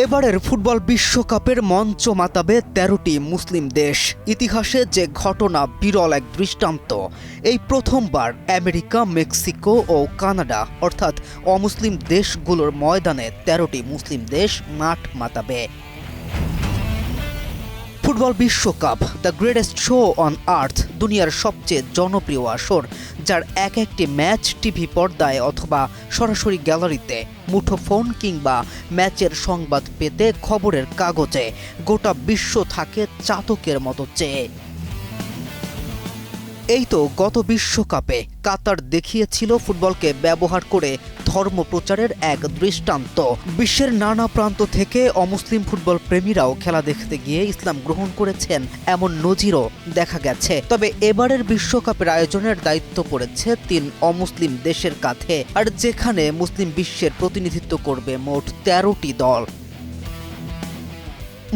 এবারের ফুটবল বিশ্বকাপের মঞ্চ মাতাবে ১৩টি মুসলিম দেশ। ইতিহাসে যে ঘটনা বিরল এক দৃষ্টান্ত। এই প্রথমবার আমেরিকা, মেক্সিকো ও কানাডা অর্থাৎ অমুসলিম দেশগুলোর ময়দানে ১৩টি মুসলিম দেশ মাঠ মাতাবে। ফুটবল বিশ্বকাপ, the greatest show on earth, দুনিয়ার সবচেয়ে জনপ্রিয় আসর, যার এক একটি ম্যাচ টিভি পর্দায় অথবা সরাসরি গ্যালারিতে, মুঠোফোন কিংবা ম্যাচের সংবাদ পেতে খবরের কাগজে গোটা বিশ্ব থাকে চাতকের মতো চেয়ে। এই তো গত বিশ্বকাপে কাতার দেখিয়েছিল ফুটবলকে ব্যবহার করে ধর্ম প্রচারের এক দৃষ্টান্ত। বিশ্বের নানা প্রান্ত থেকে অমুসলিম ফুটবল প্রেমীরাও খেলা দেখতে গিয়ে ইসলাম গ্রহণ করেছেন, এমন নজিরও দেখা গেছে। তবে এবারের বিশ্বকাপের আয়োজনের দায়িত্ব পড়েছে ৩ অমুসলিম দেশের কাঁধে, আর যেখানে মুসলিম বিশ্বের প্রতিনিধিত্ব করবে মোট ১৩টি দল।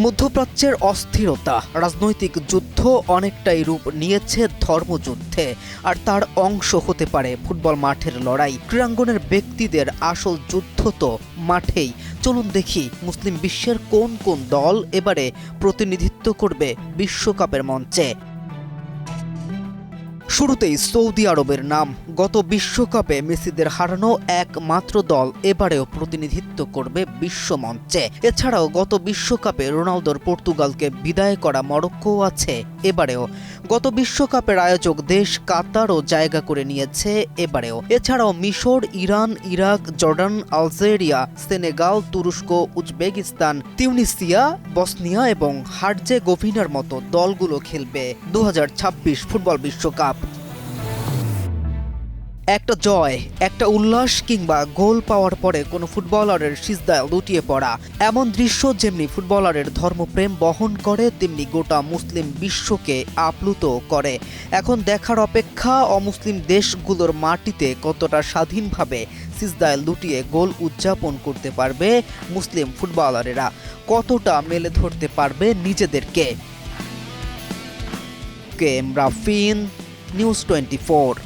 মধ্যপ্রাচ্যের অস্থিরতা, রাজনৈতিক যুদ্ধ অনেকটাই রূপ নিয়েছে ধর্মযুদ্ধে, আর তার অংশ হতে পারে ফুটবল মাঠের লড়াই। ক্রীড়াঙ্গনের ব্যক্তিদের আসল যুদ্ধ তো মাঠেই। চলুন দেখি মুসলিম বিশ্বের কোন কোন দল এবারে প্রতিনিধিত্ব করবে বিশ্বকাপের মঞ্চে। শুরুতেই সৌদি আরবের নাম। গত বিশ্বকাপে মেসিদের হারানো একমাত্র দল এবারেও প্রতিনিধিত্ব করবে বিশ্বমঞ্চে। এছাড়াও গত বিশ্বকাপে রোনালদোর পর্তুগালকে বিদায় করা মরক্কো আছে এবারেও। গত বিশ্বকাপের আয়োজক দেশ কাতারও জায়গা করে নিয়েছে এবারেও। এছাড়াও মিশর, Iran, Iraq, Jordan, Algeria, Senegal, তুরস্ক, উজবেকিস্তান, তিউনিসিয়া, বসনিয়া এবং হার্জেগোভিনার মতো দলগুলো খেলবে ২০২৬ ফুটবল বিশ্বকাপ। একটা জয়, একটা উল্লাস কিংবা গোল পাওয়ার পরে কোনো ফুটবলারের সিজদায় লুটিয়ে পড়া, এমন দৃশ্য যেমনি ফুটবলারের ধর্মপ্রেম বহন করে, তেমনি গোটা মুসলিম বিশ্বকে আপ্লুত করে। এখন দেখার অপেক্ষা অমুসলিম দেশগুলোর মাটিতে কতটা স্বাধীনভাবে সিজদায় লুটিয়ে গোল উদযাপন করতে পারবে মুসলিম ফুটবলারেরা, কতটা মেলে ধরতে পারবে নিজেদেরকে। K M Rafin, news 24।